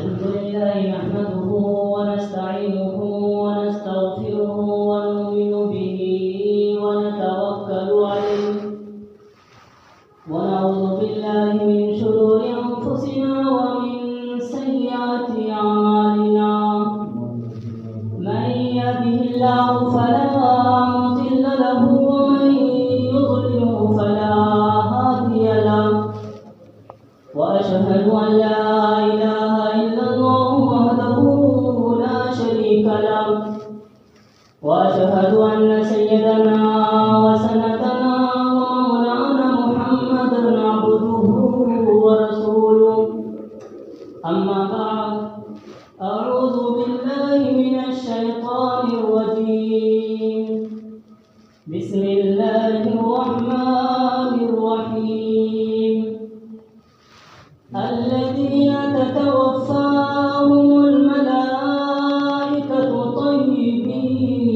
الحمد لله نحمده ونستعينه ونستغفره ونؤمن به ونتوكل عليه ونعوذ بالله من شرور أنفسنا ومن سيئات أعمالنا من يهده الله فلا مضل له ومن يضلل فلا هادي له وأشهد أن لا إله إلا الله وحده لا شريك له وأشهد أن سيدنا وسندنا ومولانا محمدا عبده ورسوله أما بعد أعوذ بالله من الشيطان الرجيم بسم الله الرحمن الرحيم الذين تتوفاهم الملائكة طيبين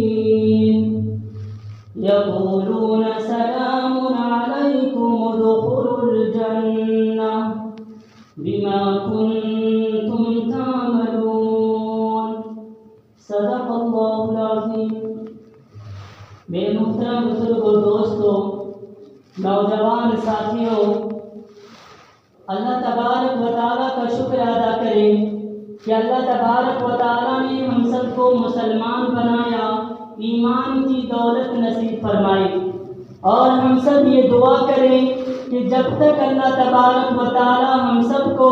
يقولون سلام عليكم ادخلوا الجنة بما كنتم تعملون صدق اللہ العظیم۔ میرے محترم بزرگوں، دوستوں، نوجوان ساتھیوں، اللہ تبارک و تعالیٰ کا شکر ادا کریں کہ اللہ تبارک و تعالیٰ نے ہم سب کو مسلمان بنایا، ایمان کی دولت نصیب فرمائی، اور ہم سب یہ دعا کریں کہ جب تک اللہ تبارک و تعالیٰ ہم سب کو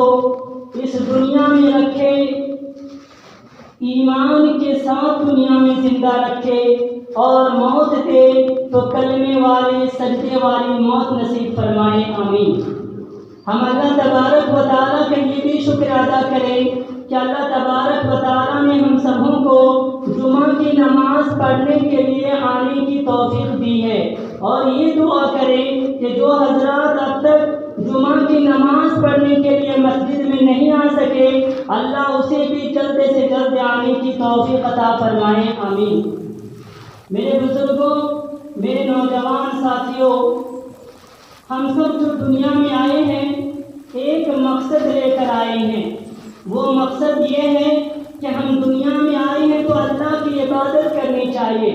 اس دنیا میں رکھے، ایمان کے ساتھ دنیا میں زندہ رکھے اور موت دے تو کلمے والے سجدے والی موت نصیب فرمائے، آمین۔ ہم اللہ تبارک و تعالیٰ کا یہ بھی شکر ادا کریں کہ اللہ تبارک و تعالیٰ نے ہم سبوں کو جمعہ کی نماز پڑھنے کے لیے آنے کی توفیق دی ہے، اور یہ دعا کریں کہ جو حضرات اب تک جمعہ کی نماز پڑھنے کے لیے مسجد میں نہیں آ سکے، اللہ اسے بھی جلد سے جلد آنے کی توفیق عطا فرمائے، آمین۔ میرے بزرگوں، میرے نوجوان ساتھیوں، ہم سب جو دنیا میں آئے ہیں ایک مقصد لے کر آئے ہیں۔ وہ مقصد یہ ہے کہ ہم دنیا میں آئے ہیں تو اللہ کی عبادت کرنی چاہیے۔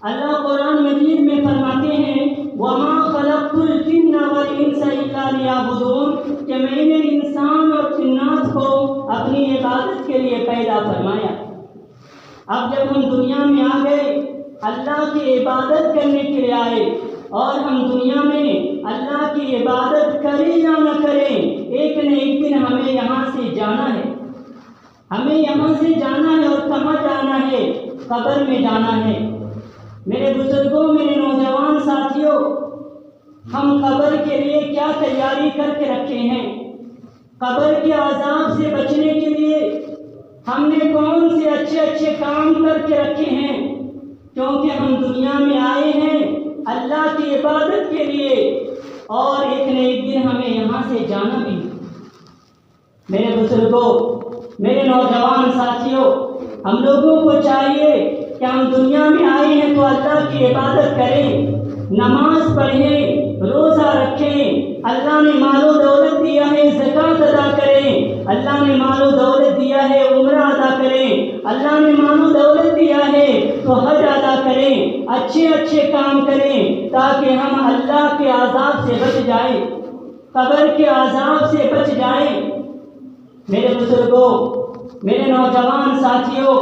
اللہ قرآن مجید میں فرماتے ہیں وَمَا خَلَقْتُ الْجِنَّ وَالْإِنسَ إِلَّا لِيَعْبُدُونَ کہ میں نے انسان اور جنات کو اپنی عبادت کے لیے پیدا فرمایا۔ اب جب ہم دنیا میں آ گئے، اللہ کی عبادت کرنے کے لیے آئے، اور ہم دنیا میں اللہ کی عبادت کریں یا نہ کریں، ایک نہ ایک دن ہمیں یہاں سے جانا ہے۔ ہمیں یہاں سے جانا ہے، اور کہاں جانا ہے؟ قبر میں جانا ہے۔ میرے بزرگوں، میرے نوجوان ساتھیوں، ہم قبر کے لیے کیا تیاری کر کے رکھے ہیں؟ قبر کے عذاب سے بچنے کے لیے ہم نے کون سے اچھے اچھے کام کر کے رکھے ہیں؟ کیونکہ ہم دنیا میں آئے ہیں اللہ کی عبادت کے لیے، اور ایک نہ ایک دن ہمیں یہاں سے جانا بھی۔ میرے بزرگوں، میرے نوجوان ساتھیوں، ہم لوگوں کو چاہیے کہ ہم دنیا میں آئے ہیں تو اللہ کی عبادت کریں، نماز پڑھیں، روزہ رکھیں۔ اللہ نے مال و دولت دیا ہے، زکوٰۃ ادا کریں۔ اللہ نے مال و دولت دیا ہے، عمرہ ادا کریں۔ اللہ نے مال و دولت دیا ہے تو حج ادا کریں، اچھے اچھے کام کریں، تاکہ ہم اللہ کے عذاب سے بچ جائیں، قبر کے عذاب سے بچ جائیں۔ میرے بزرگوں، میرے نوجوان ساتھیوں،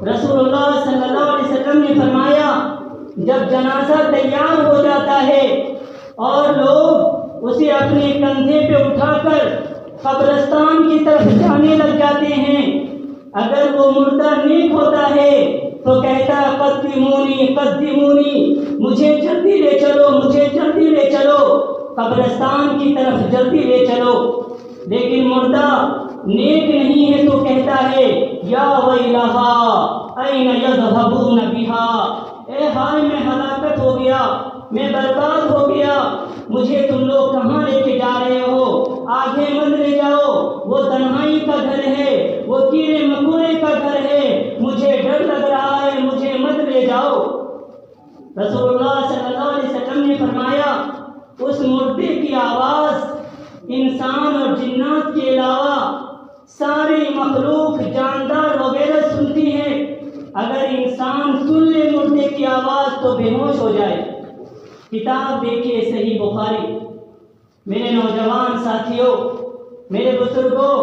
رسول اللہ صلی اللہ علیہ وسلم نے فرمایا جب جنازہ تیار ہو جاتا ہے اور لوگ اسے اپنے کندھے پہ اٹھا کر قبرستان کی طرف جانے لگ جاتے ہیں، اگر وہ مردہ نیک ہوتا ہے تو کہتا ہے قدمونی قدمونی، مجھے جلدی لے چلو، مجھے جلدی لے چلو، قبرستان کی طرف جلدی لے چلو۔ لیکن مردہ نیک نہیں ہے تو کہتا ہے یا ویلہا این یذہبون بہا، اے ہائے میں ہلاکت ہو گیا، میں برباد ہو گیا، مجھے تم لوگ کہاں لے کے جا رہے ہو؟ آگے مت لے جاؤ، وہ تنہائی کا گھر ہے، وہ کیڑے مکوڑے کا گھر ہے، مجھے ڈر لگ رہا ہے، مجھے مت لے جاؤ۔ رسول اللہ صلی اللہ علیہ وسلم نے فرمایا اس مردے کی آواز انسان اور جنات کے علاوہ سارے مخلوق جاندار وغیرہ سنتی ہے، اگر انسان سن لے مردے کی آواز تو بے ہوش ہو جائے۔ کتاب دیکھیے صحیح بخاری۔ میرے نوجوان ساتھیوں، میرے بزرگوں،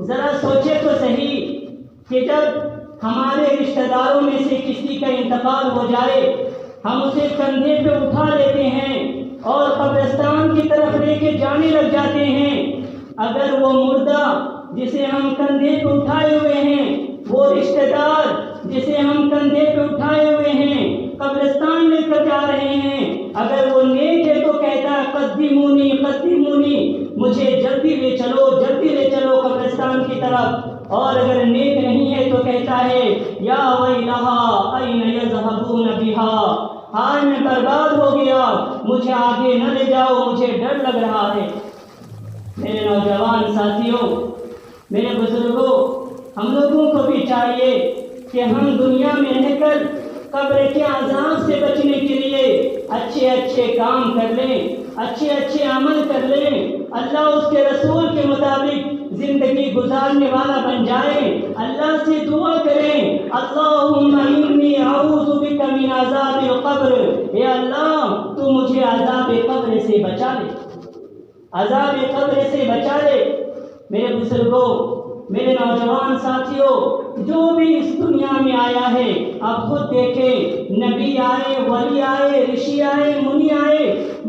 ذرا سوچے تو صحیح کہ جب ہمارے رشتہ داروں میں سے کسی کا انتقال ہو جائے، ہم اسے کندھے پہ اٹھا لیتے ہیں اور قبرستان کی طرف لے کے جانے لگ جاتے ہیں۔ اگر وہ مردہ جسے ہم کندھے پہ اٹھائے ہوئے ہیں، وہ رشتہ دار جسے ہم کندھے پہ اٹھائے ہوئے ہیں قبرستان لے کر جا رہے ہیں، اگر وہ نیک ہے تو کہتا ہے قدمونی قدمونی، مجھے جلدی لے چلو قبرستان کی طرف، اور اگر نیک نہیں ہے تو کہتا ہے یا ویلہا این یذہبون بہا، آج میں برباد ہو گیا، مجھے آگے نہ لے جاؤ، مجھے ڈر لگ رہا ہے۔ میرے نوجوان ساتھیوں، میرے بزرگوں، ہم لوگوں کو بھی چاہیے کہ ہم دنیا میں رہ کر قبر کے عذاب سے بچنے کے لیے اچھے اچھے کام کر لیں، اچھے اچھے عمل کر لیں، اللہ اس کے رسول کے مطابق زندگی گزارنے والا بن جائے، اللہ سے دعا کریں اللہم انی اعوذ بک من عذاب القبر، اے اللہ تو مجھے عذاب قبر سے بچا لے، عذاب قبر سے بچا لے۔ میرے بزرگوں، میرے نوجوان ساتھیوں، جو بھی اس دنیا میں آیا ہے، آپ خود دیکھیں، نبی آئے، ولی آئے، رشی آئے، منی آئے،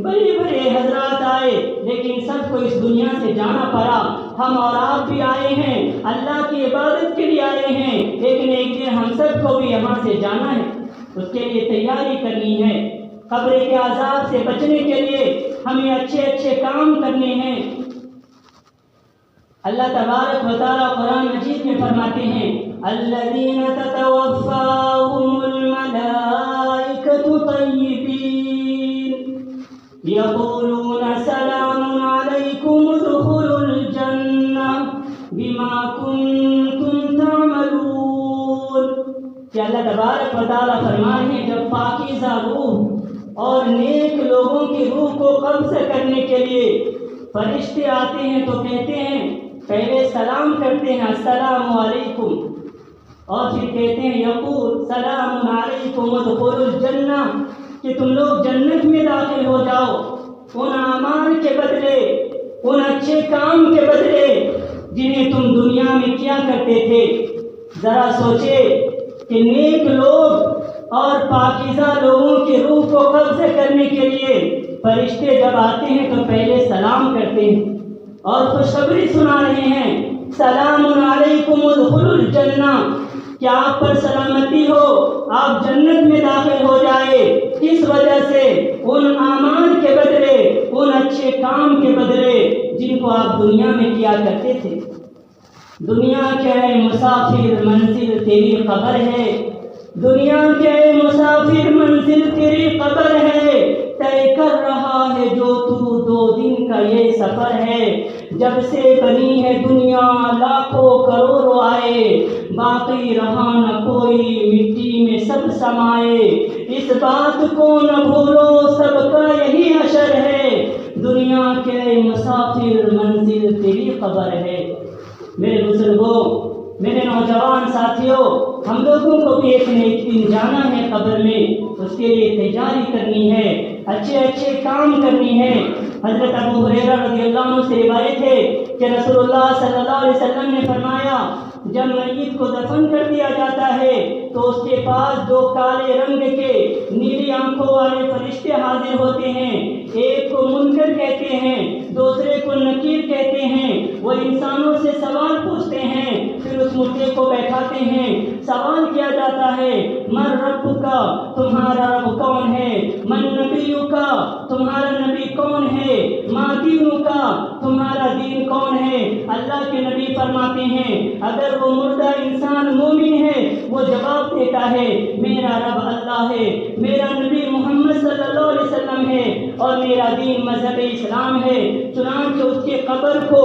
بڑے بڑے حضرات آئے، لیکن سب کو اس دنیا سے جانا پڑا۔ ہم اور آپ بھی آئے ہیں، اللہ کی عبادت کے لیے آئے ہیں، لیکن ایک دن ہم سب کو بھی یہاں سے جانا ہے، اس کے لیے تیاری کرنی ہے۔ قبر کے عذاب سے بچنے کے لیے ہمیں اچھے اچھے کام کرنے ہیں۔ اللہ تبارک و تعالیٰ قرآن مجید میں فرماتے ہیں الذین تتوفاہم الملائکۃ طیبین یقولون سلام علیکم ادخلوا الجنہ بما کنتم تعملون، کہ اللہ تبارک و تعالیٰ فرمائے ہیں جب پاکیزہ روح اور نیک لوگوں کی روح کو قبض کرنے کے لیے فرشتے آتے ہیں تو کہتے ہیں، پہلے سلام کرتے ہیں السلام علیکم، اور پھر کہتے ہیں یقول سلام علیکم ادخلوا الجنہ، کہ تم لوگ جنت میں داخل ہو جاؤ، ان اعمال کے بدلے، ان اچھے کام کے بدلے جنہیں تم دنیا میں کیا کرتے تھے۔ ذرا سوچے کہ نیک لوگ اور پاکیزہ لوگوں کی روح کو قبض کرنے کے لیے فرشتے جب آتے ہیں تو پہلے سلام کرتے ہیں اور خوشخبری سنا رہے ہیں سلام علیکم ادخلوا الجنہ، کہ آپ پر سلامتی ہو، آپ جنت میں داخل ہو جائے، کس وجہ سے؟ ان اعمال کے بدلے، ان اچھے کام کے بدلے جن کو آپ دنیا میں کیا کرتے تھے۔ دنیا کے اے مسافر منزل تیری قبر ہے، دنیا کے اے مسافر منزل تیری قبر ہے، طے کر رہا ہے جو تو 2 دن کا یہ سفر ہے، جب سے بنی ہے دنیا لاکھوں کروڑوں آئے، باقی رہا نہ کوئی مٹی میں سب سمائے، اس بات کو نہ بھولو سب کا یہی حشر ہے، دنیا کے مسافر منزل تیری قبر ہے۔ میرے بزرگوں، میرے نوجوان ساتھیوں، ہم لوگوں کو بھی ایک نہ ایک دن جانا ہے قبر میں، اس کے لیے تیاری کرنی ہے، اچھے اچھے کام کرنی ہے۔ حضرت ابو ہریرہ رضی اللہ عنہ سے روایت ہے کہ رسول اللہ صلی اللہ علیہ وسلم نے فرمایا جب میت کو دفن کر دیا جاتا ہے تو اس کے پاس 2 کالے رنگ کے نیلی آنکھوں والے فرشتے حاضر ہوتے ہیں، ایک کو منکر کہتے ہیں، دوسرے کو نکیر کہتے ہیں، وہ انسانوں سے سوال پوچھتے ہیں، پھر اس مردے کو بیٹھاتے ہیں، سوال کیا جاتا ہے من رب کا، تمہارا رب کون ہے؟ من نبی کا، تمہارا نبی کون ہے؟ ما دین کا، تمہارا دین کون ہے؟ اللہ کے نبی فرماتے ہیں اگر وہ مردہ انسان مومن ہے وہ جواب دیتا ہے میرا رب اللہ ہے، میرا نبی محمد صلی اللہ علیہ وسلم ہے اور میرا دین مذہب اسلام ہے، چنانچہ اس کے قبر کو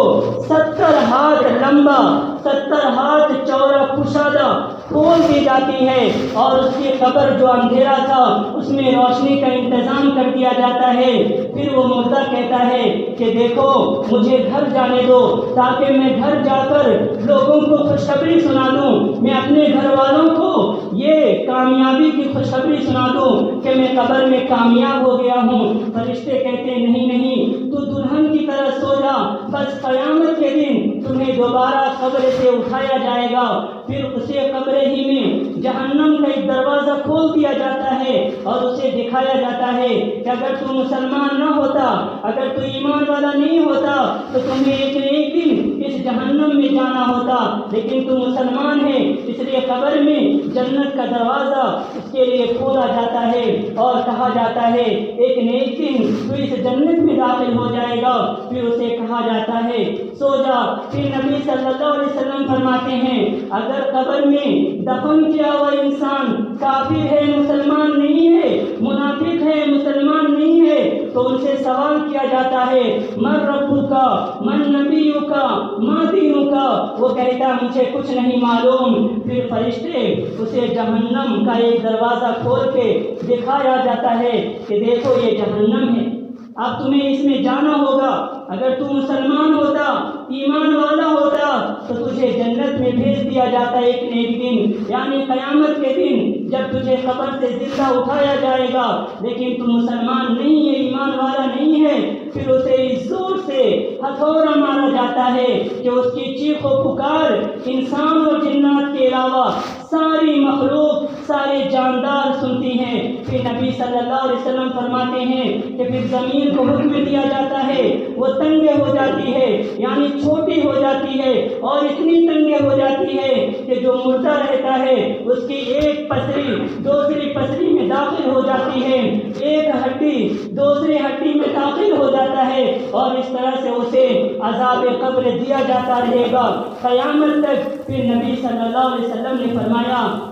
70 ہاتھ لمبا 70 ہاتھ چوڑا کشادہ کھول دی جاتی ہے اور اس کی قبر جو اندھیرا تھا اس میں روشنی کا انتظام کر دیا جاتا ہے۔ پھر وہ مردہ کہتا ہے کہ دیکھو مجھے گھر جانے دو تاکہ میں گھر جا کر لوگوں کو خوشخبری سنا دوں، میں اپنے گھر والوں کو یہ کامیابی کی خوشخبری سنا دوں کہ میں قبر میں کامیاب ہو گیا ہوں۔ فرشتے کہتے ہیں نہیں نہیں، تو دلہن کی طرح سو جا، بس قیامت کے دن تمہیں دوبارہ قبر سے اٹھایا جائے گا۔ پھر اسے قبر ہی میں جہنم کا ایک دروازہ کھول دیا جاتا ہے اور اسے دکھایا جاتا ہے کہ اگر تو مسلمان نہ ہوتا، اگر تو ایمان والا نہیں ہوتا تو تمہیں ایک دن اس جہنم میں جانا ہوتا، لیکن تو مسلمان ہے اس لیے قبر میں جنت کا دروازہ اس کے لیے کھولا جاتا ہے اور کہا جاتا ہے ایک نیک دن تو اس جنت میں داخل ہو جائے گا۔ پھر اسے کہا جاتا ہے سو جا۔ پھر نبی صلی اللہ علیہ وسلم فرماتے ہیں اگر قبر میں دفن کیا ہوا انسان کافر ہے، مسلمان نہیں ہے، منافق ہے، مسلمان نہیں ہے، تو ان سے سوال کیا جاتا ہے من ربک، من نبیک، ما دینک، وہ کہتا مجھے کچھ نہیں معلوم۔ پھر فرشتے اسے جہنم کا ایک دروازہ کھول کے دکھایا جاتا ہے کہ دیکھو یہ جہنم ہے، اب تمہیں اس میں جانا ہوگا۔ اگر تو مسلمان ہوتا، ایمان والا ہوتا تو تجھے جنت میں بھیج دیا جاتا ایک نیک دن، یعنی قیامت کے دن جب تجھے قبر سے زندہ اٹھایا جائے گا، لیکن تو مسلمان نہیں ہے، ایمان والا نہیں ہے۔ پھر اسے اس زور سے ہتھوڑا مارا جاتا ہے کہ اس کی چیخ و پکار انسان اور جنات کے علاوہ ساری مخلوق، سارے جاندار سنتی ہیں۔ پھر نبی صلی اللہ علیہ وسلم فرماتے ہیں کہ پھر زمین کو حکم دیا جاتا ہے وہ تنگ ہو جاتی ہے، یعنی چھوٹی ہو جاتی ہے اور اتنی تنگ ہو جاتی ہے کہ جو مردہ رہتا ہے اس کی ایک پسری دوسری پسری میں داخل ہو جاتی ہے، ایک ہڈی دوسری ہڈی میں داخل ہو جاتا ہے اور اس طرح سے اسے عذاب قبر دیا جاتا رہے گا قیامت تک۔ پھر نبی صلی اللہ علیہ وسلم نے فرمایا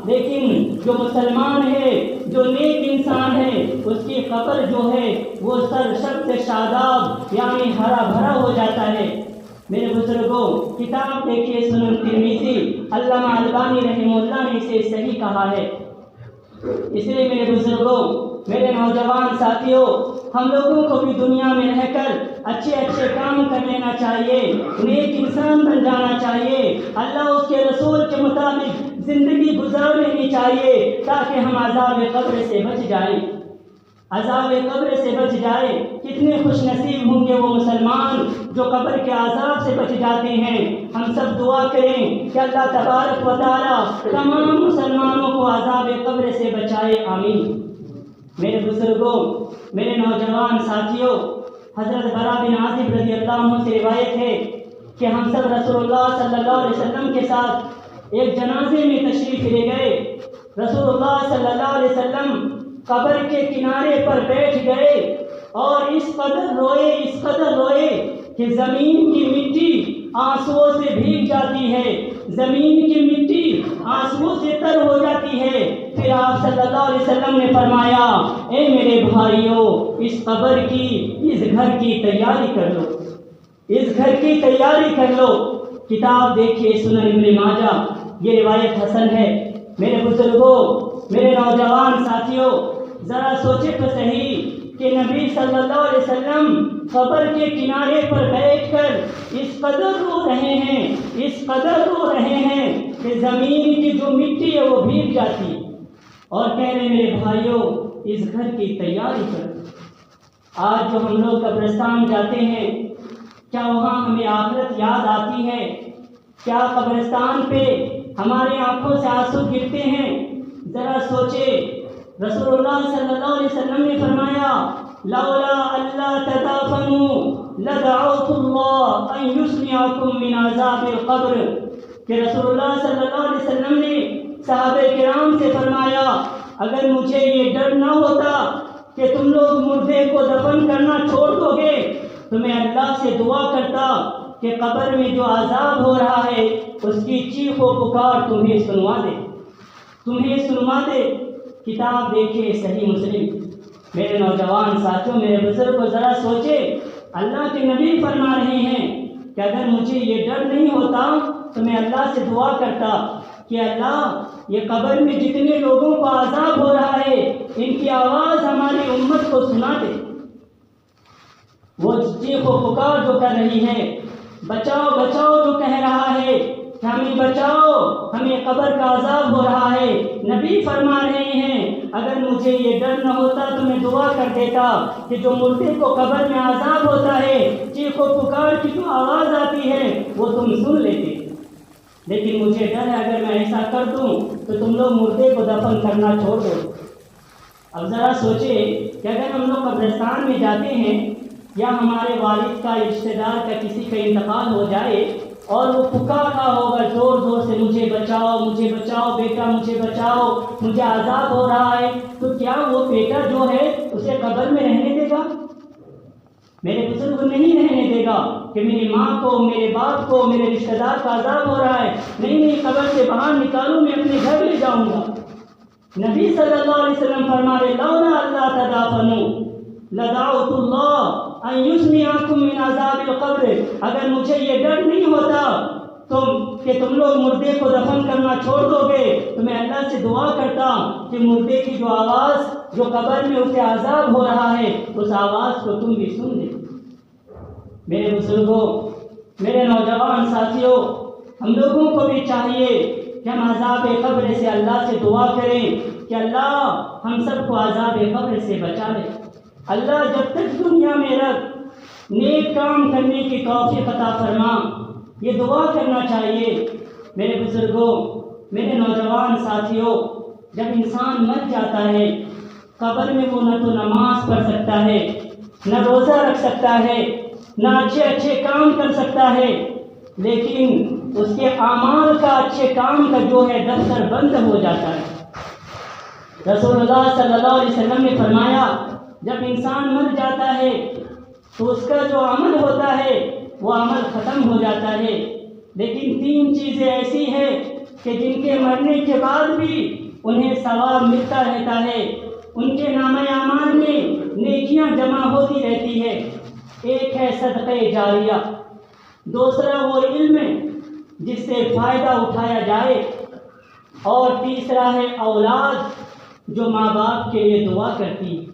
لیکن جو مسلمان ہے، جو نیک انسان ہے، اس کی قبر جو ہے وہ سرسبز سے شاداب یعنی ہرا بھرا ہو جاتا ہے۔ میرے بزرگوں کتاب دیکھیے سنن ترمذی، علامہ البانی رحمہ اللہ نے اسے صحیح کہا ہے۔ اس لیے میرے بزرگوں، میرے نوجوان ساتھیوں، ہم لوگوں کو بھی دنیا میں رہ کر اچھے اچھے کام کر لینا چاہیے، نیک انسان بن جانا چاہیے، اللہ اس کے رسول کے مطابق زندگی گزار لینی چاہیے تاکہ ہم عذاب قبر سے بچ جائیں، عذاب قبر سے بچ جائے۔ کتنے خوش نصیب ہوں گے وہ مسلمان جو قبر کے عذاب سے بچ جاتے ہیں۔ ہم سب دعا کریں کہ اللہ تبارک و تعالی تمام مسلمانوں کو عذاب قبر سے بچائے، آمین۔ میرے بزرگوں، میرے نوجوان ساتھیوں، حضرت برا بن عازب رضی اللہ عنہ سے روایت ہے کہ ہم سب رسول اللہ صلی اللہ علیہ وسلم کے ساتھ ایک جنازے میں تشریف لے گئے۔ رسول اللہ صلی اللہ علیہ وسلم قبر کے کنارے پر بیٹھ گئے اور اس قدر روئے کہ زمین کی مٹی آنسوؤں سے بھیگ جاتی ہے، زمین کی مٹی آنسوؤں سے تر ہو جاتی ہے۔ پھر آپ صلی اللہ علیہ وسلم نے فرمایا اے میرے بھائیوں، اس قبر کی، اس گھر کی تیاری کر لو، اس گھر کی تیاری کر لو۔ کتاب دیکھیے سنن ابن ماجہ، یہ روایت حسن ہے۔ میرے بزرگوں، میرے نوجوان ساتھیوں، ذرا سوچے تو صحیح کہ نبی صلی اللہ علیہ وسلم قبر کے کنارے پر بیٹھ کر اس قدر رو رہے ہیں، اس قدر رو رہے ہیں کہ زمین کی جو مٹی ہے وہ بھیگ جاتی ہے اور کہہ رہے میرے بھائیوں اس گھر کی تیاری کرو۔ آج جو ہم لوگ قبرستان جاتے ہیں، کیا وہاں ہمیں آخرت یاد آتی ہے؟ کیا قبرستان پہ ہماری آنکھوں سے آنسو گرتے ہیں؟ ذرا سوچے، رسول اللہ صلی اللہ علیہ وسلم نے فرمایا لولا اللہ تدافنوا لدعوت اللہ ان یسمعکم من عذاب القبر، کہ رسول اللہ صلی اللہ علیہ وسلم نے صحابہ کرام سے فرمایا اگر مجھے یہ ڈر نہ ہوتا کہ تم لوگ مردے کو دفن کرنا چھوڑ دو گے تو میں اللہ سے دعا کرتا کہ قبر میں جو عذاب ہو رہا ہے اس کی چیخ و پکار تمہیں سنوا دے، تمہیں سنوا دے۔ کتاب دیکھیے صحیح مسلم۔ میرے نوجوان ساتھیوں، میرے بزرگ کو ذرا سوچے، اللہ کے نبی فرما رہے ہیں کہ اگر مجھے یہ ڈر نہیں ہوتا تو میں اللہ سے دعا کرتا کہ اللہ یہ قبر میں جتنے لوگوں کو عذاب ہو رہا ہے ان کی آواز ہماری امت کو سنا دے. وہ چیخ و پکار جو کر رہی ہے، بچاؤ بچاؤ جو کہہ رہا ہے کہ ہمیں بچاؤ، ہمیں قبر کا عذاب ہو رہا ہے، نبی فرما رہے ہیں اگر مجھے یہ ڈر نہ ہوتا تو میں دعا کر دیتا کہ جو مردے کو قبر میں عذاب ہوتا ہے، چیخ و پکار کی جو آواز آتی ہے وہ تم سن لیتے. لیکن مجھے ڈر ہے اگر میں ایسا کر دوں تو تم لوگ مردے کو دفن کرنا چھوڑ دو. اب ذرا سوچے کہ اگر ہم لوگ قبرستان میں جاتے ہیں یا ہمارے والد کا رشتہ دار کا کسی کا انتقال ہو جائے اور وہ پکار رہا ہوگا زور زور سے مجھے بچاؤ مجھے بچاؤ بیٹا مجھے بچاؤ مجھے عذاب ہو رہا ہے، تو کیا وہ بیٹا جو ہے اسے قبر میں رہنے دے گا؟ میرے بزرگ نہیں رہنے دے گا کہ میری ماں کو میرے باپ کو میرے رشتہ دار کا عذاب ہو رہا ہے. نہیں قبر سے باہر نکالوں، میں اپنے گھر لے جاؤں گا. نبی صلی اللہ علیہ وسلم فرما رہے لولا اللہ تدافنوا لدعوت اللہ ان یسمعکم من عذاب القبر. اگر مجھے یہ ڈر نہیں ہوتا کہ تم لوگ مردے کو دفن کرنا چھوڑ دو گے تو میں اللہ سے دعا کرتا کہ مردے کی جو آواز جو قبر میں اسے عذاب ہو رہا ہے اس آواز کو تم بھی سن لے. میرے بزرگوں، میرے نوجوان ساتھیوں، ہم لوگوں کو بھی چاہیے کہ ہم عذاب قبر سے اللہ سے دعا کریں کہ اللہ ہم سب کو عذاب قبر سے بچا لے. اللہ جب تک دنیا میں رکھ نیک کام کرنے کی توفیق عطا فرما، یہ دعا کرنا چاہیے. میرے بزرگوں، میرے نوجوان ساتھیوں، جب انسان مر جاتا ہے قبر میں وہ نہ تو نماز پڑھ سکتا ہے، نہ روزہ رکھ سکتا ہے، نہ اچھے اچھے کام کر سکتا ہے، لیکن اس کے اعمال کا اچھے کام کا جو ہے دفتر بند ہو جاتا ہے. رسول اللہ صلی اللہ علیہ وسلم نے فرمایا جب انسان مر جاتا ہے تو اس کا جو عمل ہوتا ہے وہ عمل ختم ہو جاتا ہے، لیکن 3 چیزیں ایسی ہیں کہ جن کے مرنے کے بعد بھی انہیں ثواب ملتا رہتا ہے، ان کے نامہ اعمال میں نیکیاں جمع ہوتی رہتی ہے. ایک ہے صدقہ جاریہ، دوسرا وہ علم جس سے فائدہ اٹھایا جائے، اور تیسرا ہے اولاد جو ماں باپ کے لیے دعا کرتی.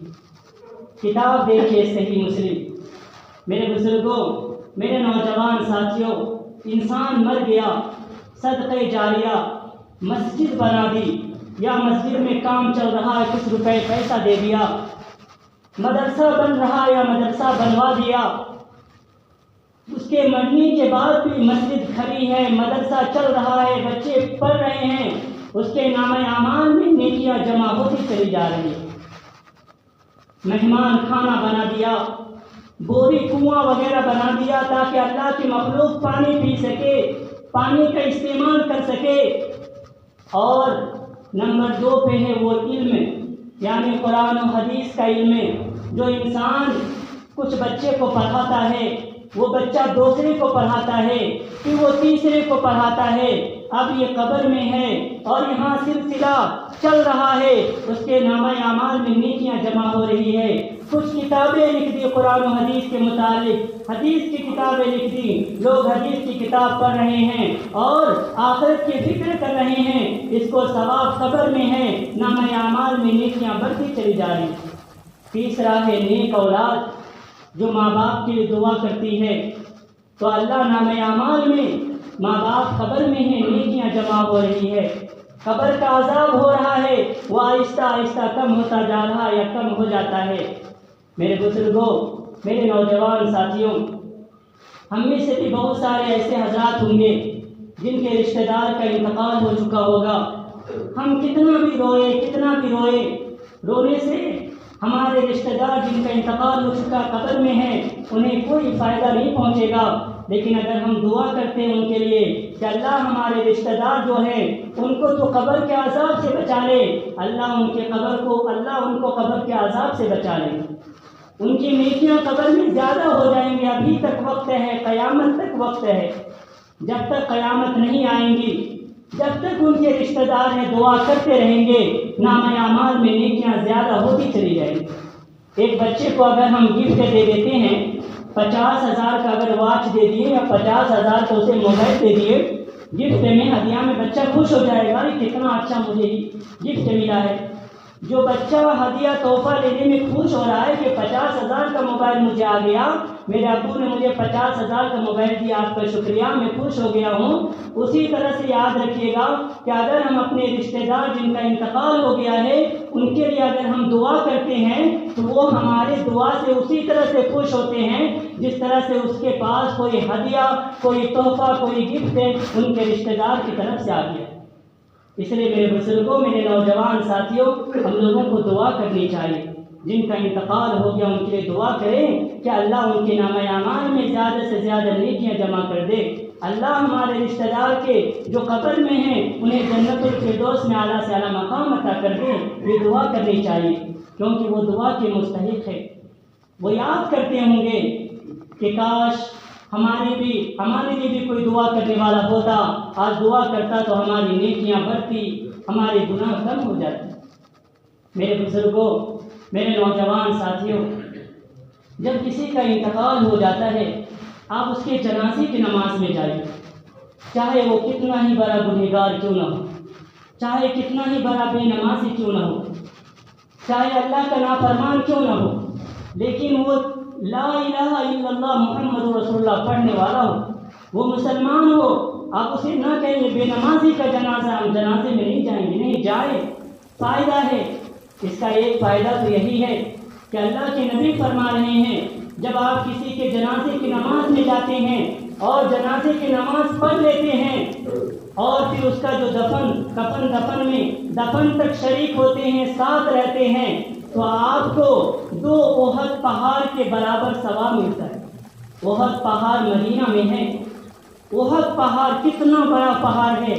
کتاب دیکھیے صحیح مسلم. میرے بزرگوں، میرے نوجوان ساتھیوں، انسان مر گیا، صدقہ جاریہ مسجد بنا دی یا مسجد میں کام چل رہا ہے کچھ روپے پیسہ دے دیا، مدرسہ بن رہا یا مدرسہ بنوا دیا، اس کے مرنے کے بعد بھی مسجد کھڑی ہے، مدرسہ چل رہا ہے، بچے پڑھ رہے ہیں، اس کے نامہ اعمال میں نیکیاں جمع ہوتی چلی جا رہی ہیں. مہمان کھانا بنا دیا، بوری کنواں وغیرہ بنا دیا تاکہ اللہ کی مخلوق پانی پی سکے، پانی کا استعمال کر سکے. اور نمبر 2 پہ ہے وہ علم، یعنی قرآن و حدیث کا علم، جو انسان کچھ بچے کو پڑھاتا ہے، وہ بچہ دوسرے کو پڑھاتا ہے، پھر وہ تیسرے کو پڑھاتا ہے. اب یہ قبر میں ہے اور یہاں سلسلہ چل رہا ہے، اس کے نامہ اعمال میں نیکیاں جمع ہو رہی ہے. کچھ کتابیں لکھ دی قرآن و حدیث کے متعلق، حدیث کی کتابیں لکھ دی، لوگ حدیث کی کتاب پڑھ رہے ہیں اور آخرت کی فکر کر رہے ہیں، اس کو ثواب قبر میں ہے، نامہ اعمال میں نیکیاں بڑھتی چلی جا رہی. تیسرا ہے نیک اولاد جو ماں باپ کے لیے دعا کرتی ہے، تو اللہ نامہ اعمال میں ماں باپ قبر میں ہے، نیکیاں جمع ہو رہی ہے. قبر کا عذاب ہو رہا ہے، وہ آہستہ آہستہ کم ہوتا جا رہا ہے یا کم ہو جاتا ہے. میرے بزرگوں، میرے نوجوان ساتھیوں، ہم میں سے بھی بہت سارے ایسے حضرات ہوں گے جن کے رشتہ دار کا انتقال ہو چکا ہوگا. ہم کتنا بھی روئے، رونے سے ہمارے رشتہ دار جن کا انتقال ہو چکا قبر میں ہے انہیں کوئی فائدہ نہیں پہنچے گا. لیکن اگر ہم دعا کرتے ہیں ان کے لیے کہ اللہ ہمارے رشتہ دار جو ہیں ان کو تو قبر کے عذاب سے بچا لے، اللہ ان کو قبر کے عذاب سے بچا لے، ان کی نیکیاں قبر میں زیادہ ہو جائیں گی. ابھی تک وقت ہے، قیامت تک وقت ہے. جب تک قیامت نہیں آئیں گی، جب تک ان کے رشتہ دار ہیں دعا کرتے رہیں گے، نامہ اعمال میں نیکیاں زیادہ ہوتی چلی جائیں گی. ایک بچے کو اگر ہم گفٹ دے دیتے ہیں 50,000 کا اگر واچ دے دیے یا 50,000 کا اسے موبائل دے دیے گفٹ میں ہدیہ میں بچہ خوش ہو جائے گا کہ کتنا اچھا مجھے گفٹ ملا ہے۔ جو بچہ ہدیہ تحفہ لینے میں خوش ہو رہا ہے کہ 50,000 کا موبائل مجھے آ گیا، میرے ابو نے مجھے 50,000 کا موبائل دیا، آپ کا شکریہ، میں خوش ہو گیا ہوں، اسی طرح سے یاد رکھیے گا کہ اگر ہم اپنے رشتہ دار جن کا انتقال ہو گیا ہے ان کے لیے اگر ہم دعا کرتے ہیں تو وہ ہمارے دعا سے اسی طرح سے خوش ہوتے ہیں جس طرح سے اس کے پاس کوئی ہدیہ، کوئی تحفہ، کوئی گفٹ ان کے رشتہ دار کی طرف سے آ گیا۔ اس لیے میرے بزرگوں، میرے نوجوان ساتھیوں، ہم لوگوں کو دعا کرنی چاہیے، جن کا انتقال ہو گیا ان کے لیے دعا کریں کہ اللہ ان کے نامہ اعمال میں زیادہ سے زیادہ نیکیاں جمع کر دے، اللہ ہمارے رشتہ دار کے جو قبر میں ہیں انہیں جنت الفردوس میں اعلیٰ سے اعلیٰ مقام عطا کر دے۔ یہ دعا کرنی چاہیے کیونکہ وہ دعا کے مستحق ہے۔ وہ یاد کرتے ہوں گے کہ کاش ہمارے لیے بھی کوئی دعا کرنے والا ہوتا، آج دعا کرتا تو ہماری نیکیاں بڑھتی، ہمارے گناہ کم ہو جاتے۔ میرے بزرگوں، میرے نوجوان ساتھیوں، جب کسی کا انتقال ہو جاتا ہے آپ اس کے جنازے کی نماز میں جائیے، چاہے وہ کتنا ہی بڑا گنہگار کیوں نہ ہو، چاہے کتنا ہی بڑا بے نمازی کیوں نہ ہو، چاہے اللہ کا نافرمان کیوں نہ ہو، لیکن وہ لا الہ الا اللہ محمد رسول اللہ پڑھنے والا ہو، وہ مسلمان ہو، آپ اسے نہ کہیں بے نمازی کا جنازہ، ہم جنازے میں نہیں جائیں گے، نہیں جائے، فائدہ ہے۔ اس کا ایک فائدہ تو یہی ہے کہ اللہ کے نبی فرما رہے ہیں جب آپ کسی کے جنازے کی نماز میں جاتے ہیں اور جنازے کی نماز پڑھ لیتے ہیں اور پھر اس کا جو دفن میں دفن تک شریک ہوتے ہیں، ساتھ رہتے ہیں، تو آپ کو 2 احد پہاڑ کے برابر ثواب ملتا ہے۔ احد پہاڑ مدینہ میں ہے۔ احد پہاڑ کتنا بڑا پہاڑ ہے۔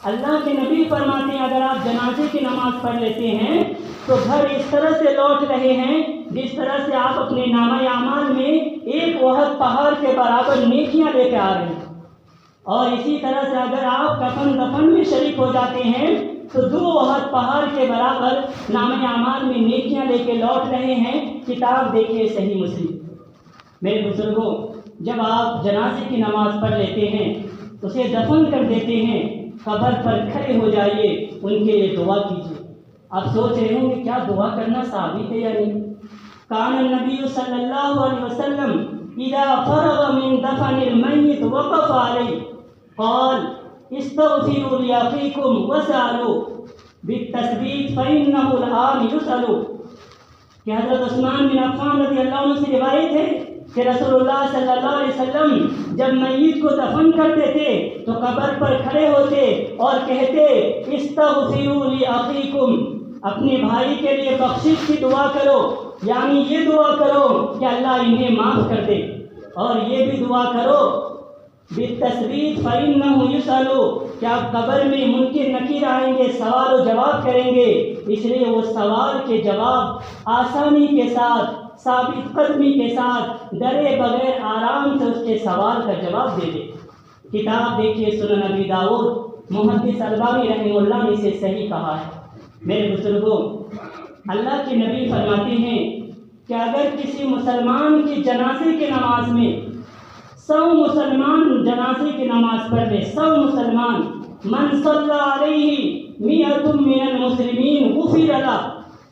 اللہ کے نبی فرماتے ہیں اگر آپ جنازے کی نماز پڑھ لیتے ہیں تو گھر اس طرح سے لوٹ رہے ہیں جس طرح سے آپ اپنے نامہ اعمال میں 1 احد پہاڑ کے برابر نیکیاں لے کے آ رہے ہیں۔ اور اسی طرح سے اگر آپ دفن میں شریک ہو جاتے ہیں تو 2 احد پہاڑ کے برابر نامہ اعمال میں نیکیاں لے کے لوٹ رہے ہیں۔ کتاب دیکھیے صحیح مسلم۔ میرے بزرگوں، جب آپ جنازے کی نماز پڑھ لیتے ہیں اسے دفن کر دیتے ہیں، قبر پر کھڑے ہو جائیے، ان کے لیے دعا کیجیے۔ آپ سوچ رہے ہوں کہ کیا دعا کرنا ثابت ہے یا نہیں؟ کان النبی صلی اللہ علیہ وسلم اذا فرغ من دفن المیت وقف علیہ قال استغفروا لأخیکم وسألوا بالتثبیت فإنہ الآن یسأل۔ کہ حضرت عثمان بن عفان رضی اللہ عنہ سے روایت ہے کہ رسول اللہ صلی اللہ علیہ وسلم جب میت کو دفن کرتے تھے تو قبر پر کھڑے ہوتے اور کہتے استغفروا لأخیکم، اپنے بھائی کے لیے بخشش کی دعا کرو، یعنی یہ دعا کرو کہ اللہ انہیں معاف کر دے، اور یہ بھی دعا کرو بالتثبیت فإنہ یسأل، کہ آپ قبر میں منکر نکیر آئیں گے، سوال و جواب کریں گے، اس لیے وہ سوال کے جواب آسانی کے ساتھ، ثابت قدمی کے ساتھ، ڈرے بغیر آرام سے اس کے سوال کا جواب دے دے۔ کتاب دیکھیے سنن ابی داؤد، محدث البانی رحمہ اللہ نے اسے صحیح کہا ہے۔ میرے بزرگوں، اللہ کے نبی فرماتے ہیں کہ اگر کسی مسلمان کی جنازے کی نماز میں 100 مسلمان جنازے کی نماز پڑھ لے، 100 مسلمان، من صلی علیہ 100 من المسلمین غفر لہ،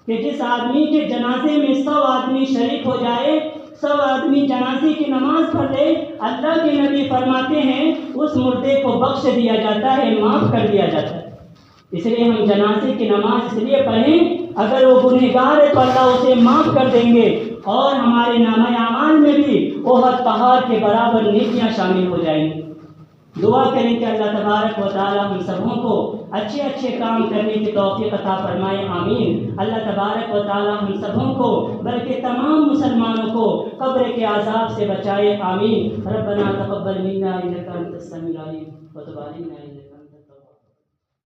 کہ جس آدمی کے جنازے میں 100 آدمی شریک ہو جائے، 100 آدمی جنازے کی نماز پڑھ لے، اللہ کے نبی فرماتے ہیں اس مردے کو بخش دیا جاتا ہے، معاف کر دیا جاتا ہے۔ اس لیے ہم جنازے کی نماز اس لیے پڑھیں اگر وہ گنہگار ہے تو اللہ اسے معاف کر دیں گے اور ہمارے نامہ اعمال میں بھی احد پہاڑ کے برابر نیکیاں شامل ہو جائیں گی۔ دعا کریں کہ اللہ تبارک و تعالی ہم سبوں کو اچھے اچھے کام کرنے کی توفیق عطا فرمائے، آمین۔ اللہ تبارک و تعالی ہم سبوں کو بلکہ تمام مسلمانوں کو قبر کے عذاب سے بچائے، آمین۔ ربنا تقبل منا انک انت السمیع العلیم وتب علینا انک